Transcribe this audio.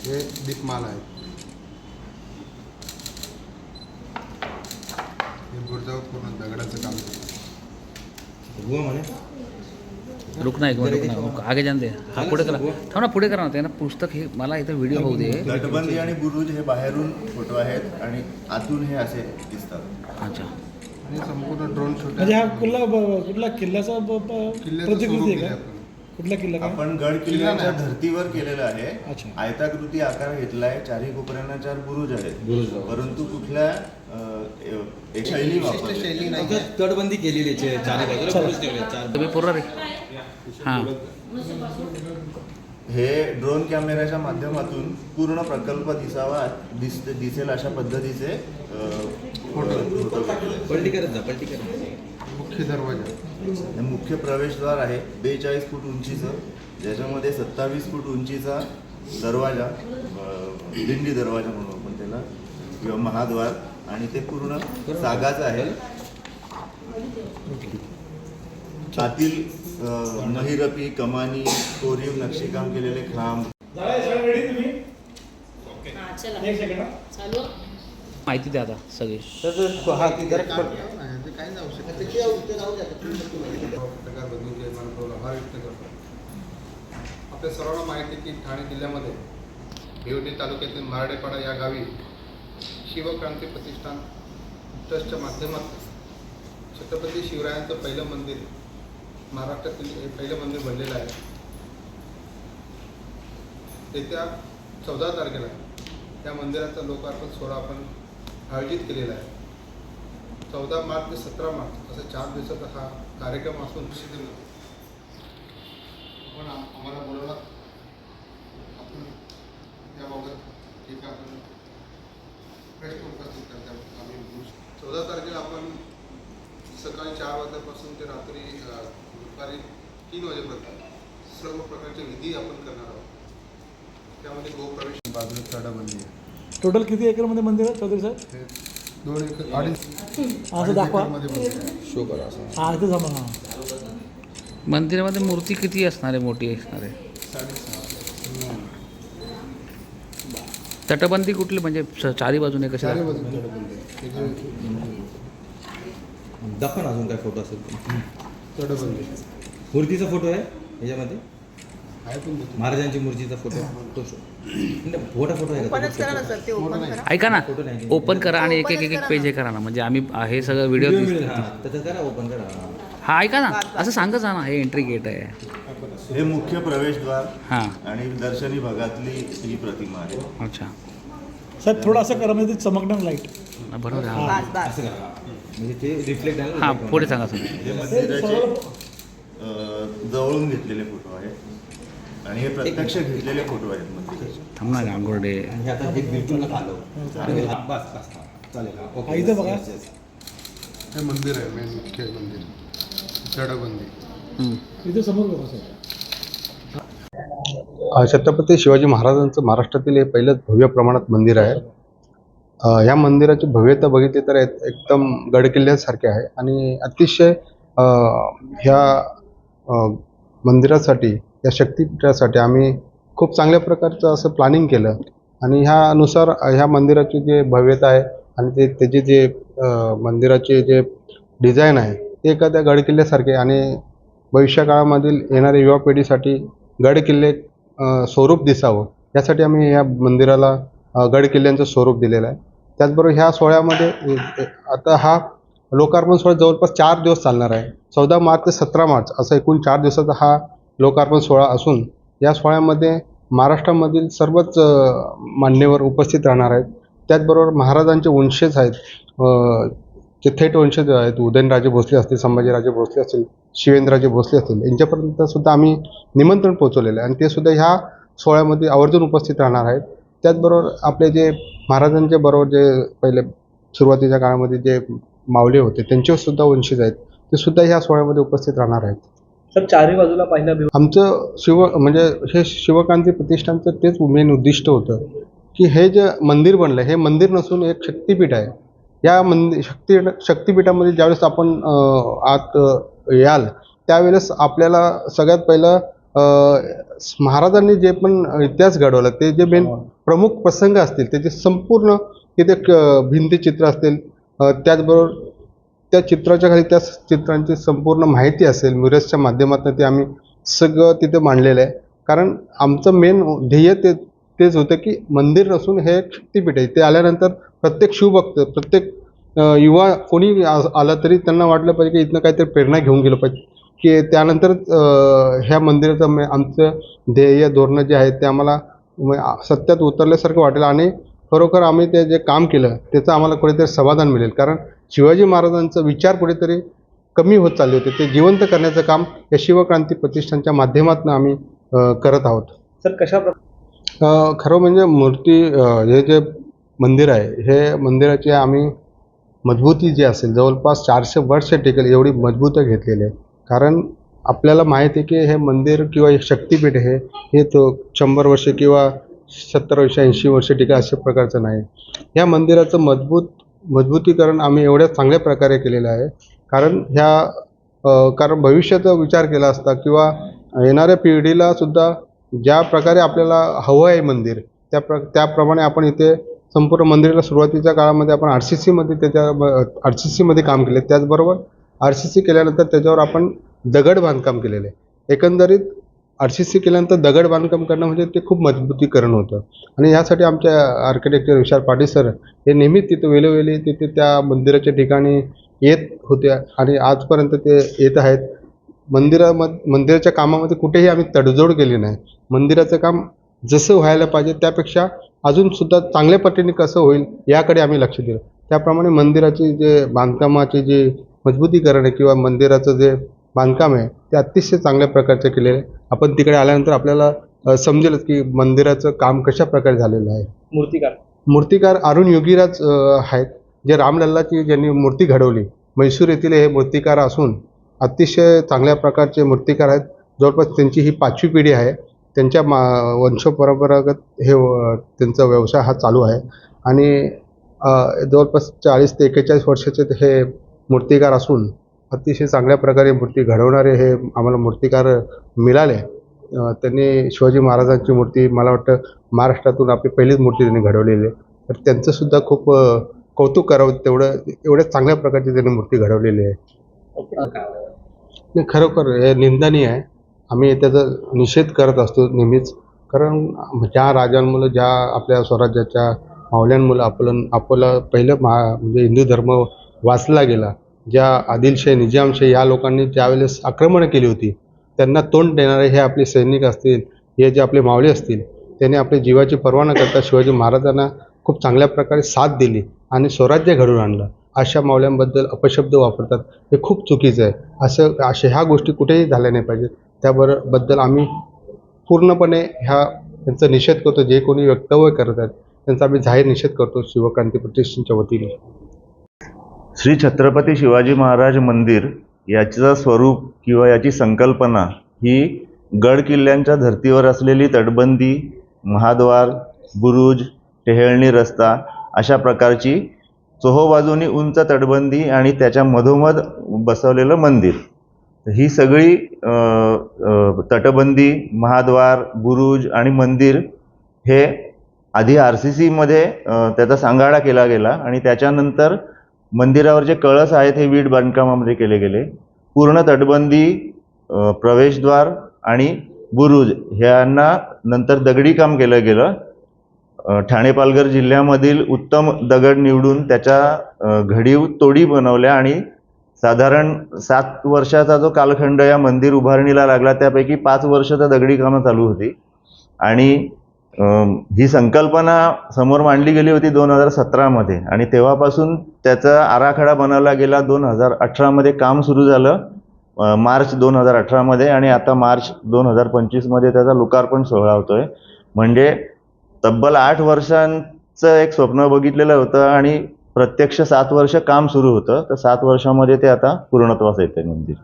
हे दीपमाला आहे. हे बुरजावर पूर्ण दगडाचं काम आहे. रुकना एक मिनिट, रुकना, आगे जान दे. हा पुढे करा, थांब ना, पुढे करा ना. ते ना पुस्तक हे मला इथं व्हिडिओ होऊ दे. तटबंदी आणि बुरुज हे बाहेरून फोटो आहेत आणि आतून हे असे दिसतात. अच्छा, आणि संपूर्ण ड्रोन शूट म्हणजे हा कुठला किल्ल्याचा प्रतिकृती आहे का? कुठला किल्ला काय? आपण गड किल्ल्याच्या धर्तीवर केलेलं आहे. अच्छा. आयताकृती आकार घेतलाय. चारही कोपऱ्यांना 4 बुरुज आहेत, परंतु कुठल्या एक शैली वापरली. शैली नाही. तटबंदी केलेली आहे, चारी बाजूला बुरुज ठेवले आहेत, 4. तुम्ही पूर्ण रे. हां, हे ड्रोन कॅमेऱ्याच्या माध्यमातून पूर्ण प्रकल्प दिसेल अशा पद्धतीचे फोटो घेतले. पलटी करत जा, पलटी करत. मुख्य दरवाजा, हे मुख्य प्रवेशद्वार आहे 42 फूट उंचीचं, ज्याच्यामध्ये 27 फूट उंचीचा दरवाजा, दिंडी दरवाजा म्हणून आपण त्याला, किंवा महाद्वार, आणि ते पूर्ण सागाचं आहे. आतील महिरपी, कमानी, कोरीव नक्षीकाम केलेले खांब. माहिती द्या आता सगळी. काय जाऊ शकत प्रकार बदलून आभार व्यक्त करतो. आपल्या सर्वांना माहिती आहे की ठाणे जिल्ह्यामध्ये भिवंडी तालुक्यातील मारडेपाडा या गावी शिवक्रांती प्रतिष्ठान ट्रस्टच्या माध्यमातून छत्रपती शिवरायांचं पहिलं मंदिर, महाराष्ट्रातील हे पहिलं मंदिर बनलेलं आहे. येत्या 14 तारखेला त्या मंदिराचा लोकार्पण सोहळा आपण आयोजित केलेला आहे. 14 मार्च ते 17 मार्च असा 4 दिवसाचा हा कार्यक्रम असून आपण आम्हाला बोलवला. आपण त्याबाबत एक आपण प्रश्न उपस्थित करता. आम्ही 14 तारखेला आपण सकाळी 4 वाजल्यापासून ते रात्री दुपारी 3 वाजेपर्यंत सर्व प्रकारचे विधी आपण करणार आहोत. त्यामध्ये गोप्रवेश, बाजूला तटबंदी आहे. टोटल किती एकरमध्ये मंदिर आहे चौधरी साहेब? हे 2 एकर 2.5 असं दाखवा. मध्ये मंदिर आहे. शो करा असं. हा इथे जमा. हा मंदिरामध्ये मूर्ती किती असणार आहे? मोठी असणार आहे. 6.5 तटबंदी कुठली, म्हणजे चारी बाजूने कशी? चारी बाजूला तटबंदी आहे. दाखवा ना अजून काय फोटो असेल. तटबंदी मूर्तीचा फोटो आहे याच्यामध्ये, आहे पण महाराजांची मूर्तीचा फोटो, तो शो. मोठा फोटो आहे का? ओपनच करा ना सर, ते ओपन करा. ऐका ना, फोटो नाही. ओपन करा आणि एक एक पेज हे करा ना, म्हणजे आम्ही हे सगळं व्हिडिओ. मिळेल. हां, त्याचं करा, ओपन करा. हा ऐका ना, असं सांगत जा ना, हे एंट्री गेट आहे. हे मुख्य प्रवेशद्वार हां, आणि दर्शनी भागातली ही प्रतिमा आहे. अच्छा, साहेब थोडं असं करा म्हणजे चमकणार लाईट. बरोबर आहे. हां बस बस. असं करा म्हणजे ते रिफ्लेक्ट आहे. हां, पुढे सांगा सर. हे मंदिराचे जवळून घेतलेले फोटो आहेत आणि हे प्रत्यक्ष घेतलेले फोटो आहेत मंदिराचे. थांब ना गांगोर्डे. आणि आता हे बिलकुल नका आलो. बस बस चालेल. हा, इथं बघा. हे मंदिर आहे, मेन मुख्य मंदिर, तटबंदी. इथे समोर बघा साहेब. छत्रपती शिवाजी महाराजांचं महाराष्ट्रातील हे पहिलंच भव्य प्रमाणात मंदिर आहे. ह्या मंदिराची भव्यता बघितली तर एकदम गडकिल्ल्यासारखे आहे आणि अतिशय ह्या मंदिरासाठी, या शक्तिपीठासाठी आम्ही खूप चांगल्या प्रकारचं असं प्लॅनिंग केलं आणि ह्यानुसार ह्या मंदिराची जे भव्यता आहे आणि त्याचे जे मंदिराचे जे डिझाईन आहे ते एखाद्या गडकिल्ल्यासारखे आणि भविष्यकाळामधील येणाऱ्या युवा पिढीसाठी गडकिल्ले स्वरूप दिसावं यासाठी आम्ही या मंदिराला गडकिल्ल्यांचं स्वरूप दिलेलं आहे. त्याचबरोबर ह्या सोहळ्यामध्ये आता हा लोकार्पण सोहळा जवळपास 4 दिवस चालणार आहे. 14 मार्च ते 17 मार्च असा एकूण 4 दिवसाचा हा लोकार्पण सोहळा असून या सोहळ्यामध्ये महाराष्ट्रामधील सर्वच मान्यवर उपस्थित राहणार आहेत. त्याचबरोबर महाराजांचे वंशज आहेत, जे थेट वंशज आहेत, उदयनराजे भोसले असतील, संभाजीराजे भोसले असतील, शिवेंद्रराजे भोसले असतील, यांच्यापर्यंत सुद्धा आम्ही निमंत्रण पोहोचवलेलं आहे आणि ते सुद्धा ह्या सोहळ्यामध्ये आवर्जून उपस्थित राहणार आहेत. त्याचबरोबर आपले जे महाराजांच्या बरोबर जे पहिले सुरुवातीच्या काळामध्ये जे मावळे होते त्यांचे सुद्धा वंशज आहेत, ते सुद्धा ह्या सोहळ्यामध्ये उपस्थित राहणार आहेत. सर चारही बाजूला पाहिलं आमचं म्हणजे हे शिवक्रांती प्रतिष्ठानचं तेच मेन उद्दिष्ट होतं की हे जे मंदिर बनलं हे मंदिर नसून एक शक्तिपीठ आहे. या शक्तिपीठामध्ये ज्यावेळेस आपण आत याल त्यावेळेस आपल्याला सगळ्यात पहिलं महाराजांनी जे पण इतिहास घडवला ते जे मेन प्रमुख प्रसंग असतील त्याचे संपूर्ण तिथे भिंतीचित्र असतील, त्याचबरोबर त्या चित्राच्या खाली त्या चित्रांची संपूर्ण माहिती असेल, म्युरल्सच्या माध्यमातून ते आम्ही सगळं तिथे मांडलेलं आहे. कारण आमचं मेन ध्येय तेच होतं की मंदिर नसून हे एक शक्तिपीठ आहे. ते आल्यानंतर प्रत्येक शिवभक्त, प्रत्येक युवा कोणी आला तरी त्यांना वाटलं पाहिजे की इथनं काहीतरी प्रेरणा घेऊन गेलं पाहिजे, की त्यानंतर ह्या मंदिराचं आमचं ध्येय धोरणं जे आहेत ते आम्हाला सत्यात उतरल्यासारखं वाटेल आणि खरोखर आम्ही ते जे काम केलं त्याचं आम्हाला कुठेतरी समाधान मिळेल. कारण शिवाजी महाराजांचा विचार कुठेतरी कमी होत चालले होते, ते जिवंत करण्याचं काम या शिवक्रांती प्रतिष्ठानच्या माध्यमातून आम्ही करत आहोत. सर कशा खरं म्हणजे मूर्ती हे जे मंदिर आहे हे मंदिराची आम्ही मजबूती जी असेल जवळपास 400 वर्ष टिकेल एवढी मजबूत घेतलेली आहे. कारण आपल्याला माहीत आहे की हे मंदिर किंवा एक शक्तिपीठ हे तो 100 वर्ष किंवा 70 वर्ष 80 वर्ष टिकेल अशा प्रकारचं नाही. या मंदिराचं मजबूतीकरण आम्ही एवढ्या चांगल्या प्रकारे केलेलं आहे. कारण भविष्याचा विचार केला असता किंवा येणाऱ्या पिढीला सुद्धा ज्या प्रकारे आपल्याला हवं आहे मंदिर त्याप्रमाणे आपण इथे संपूर्ण मंदिराला सुरुवातीच्या काळामध्ये आपण RCC मध्ये काम केले. त्याचबरोबर RCC केल्यानंतर त्याच्यावर आपण दगड बांधकाम केलेलं आहे. एकंदरीत RCC केल्यानंतर दगड बांधकाम करणं म्हणजे ते खूप मजबूतीकरण होतं आणि यासाठी आमच्या आर्किटेक्चर विशाल पाटील सर हे नेहमीच तिथे वेळोवेळी तिथे त्या मंदिराच्या ठिकाणी येत होते आणि आजपर्यंत ते येत आहेत. मंदिराच्या कामामध्ये कुठेही आम्ही तडजोड केली नाही. मंदिराचं काम जसं व्हायला पाहिजे त्यापेक्षा अजूनसुद्धा चांगल्या पद्धतीने कसं होईल याकडे आम्ही लक्ष दिलं. त्याप्रमाणे मंदिराची जे बांधकामाची जे मजबूतीकरण आहे किंवा मंदिराचं जे बांधकाम आहे ते अतिशय चांगल्या प्रकारचे केलेलं आहे. आपण तिकडे आल्यानंतर आपल्याला समजेलच की मंदिराचं काम कशा प्रकारे झालेलं आहे. मूर्तिकार अरुण योगीराज आहेत, जे रामलल्लाची ज्यांनी मूर्ती घडवली. म्हैसूर येथील हे मूर्तिकार असून अतिशय चांगल्या प्रकारचे मूर्तिकार आहेत. जवळपास त्यांची ही 5वी पिढी आहे. त्यांच्या वंशपरंपरागत हे त्यांचा व्यवसाय हा चालू आहे आणि जवळपास 40 ते 41 वर्षाचे हे मूर्तिकार असून अतिशय चांगल्या प्रकारे मूर्ती घडवणारे हे आम्हाला मूर्तिकार मिळाले. त्यांनी शिवाजी महाराजांची मूर्ती मला वाटतं महाराष्ट्रातून आपली पहिलीच मूर्ती त्यांनी घडवलेली आहे. तर त्यांचंसुद्धा खूप कौतुक करावं एवढ्या चांगल्या प्रकारची त्यांनी मूर्ती घडवलेली आहे. खरोखर हे निंदनीय आहे. आम्ही त्याचा निषेध करत असतो नेहमीच. कारण ज्या राजांमुळे ज्या आपल्या स्वराज्याच्या मावल्यांमुळे आपला पहिलं म्हणजे हिंदू धर्म वाचला गेला. ज्या आदिलशाही निजामशाही या लोकांनी ज्यावेळेस आक्रमणं केली होती त्यांना तोंड देणारे हे आपले सैनिक असतील, हे जे आपले मावळे असतील, त्यांनी आपल्या जीवाची पर्वा न करता शिवाजी महाराजांना खूप चांगल्या प्रकारे साथ दिली आणि स्वराज्य घडवून आणलं. अशा मावळ्यांबद्दल अपशब्द वापरतात हे खूप चुकीचं आहे. अशा ह्या गोष्टी कुठेही झाल्या नाही पाहिजेत. त्याबद्दल आम्ही पूर्णपणे त्यांचा निषेध करतो. जे कोणी वक्तव्य करत आहेत त्यांचा आम्ही जाहीर निषेध करतो शिवक्रांती प्रतिष्ठानच्या वतीने. श्री छत्रपती शिवाजी महाराज मंदिर याचं स्वरूप किंवा याची संकल्पना ही गड किल्ल्यांच्या धर्तीवर असलेली तटबंदी, महाद्वार, बुरुज, टेहळणी रस्ता अशा प्रकारची चोहोबाजूनी उंच तटबंदी आणि त्याच्या मधोमध बसवलेलं मंदिर. ही सगळी तटबंदी, महाद्वार, बुरुज आणि मंदिर हे आधी RCC मध्ये त्याचा सांगाडा केला गेला आणि त्याच्यानंतर मंदिरावर जे कळस आहेत हे वीट बांधकामामध्ये केले गेले. पूर्ण तटबंदी, प्रवेशद्वार आणि बुरुज ह्यांना नंतर दगडी काम केलं गेलं. ठाणे पालघर जिल्ह्यामधील उत्तम दगड निवडून त्याच्या घडीव तोडी बनवल्या आणि साधारण 7 वर्षाचा जो कालखंड या मंदिर उभारणीला लागला त्यापैकी 5 वर्ष तर दगडी कामं चालू होती आणि ही संकल्पना समोर मांडली गेली होती 2017 मध्ये आणि तेव्हापासून त्याचा आराखडा बनवला गेला. 2018 मध्ये काम सुरू झालं, मार्च 2018 मध्ये, आणि आता मार्च 2025 मध्ये त्याचा लोकार्पण सोहळा होतोय. म्हणजे तब्बल 8 वर्षांचं एक स्वप्न बघितलेलं होतं आणि प्रत्यक्ष 7 वर्ष काम सुरू होतं. तर 7 वर्षामध्ये ते आता पूर्णत्वास येते मंदिर.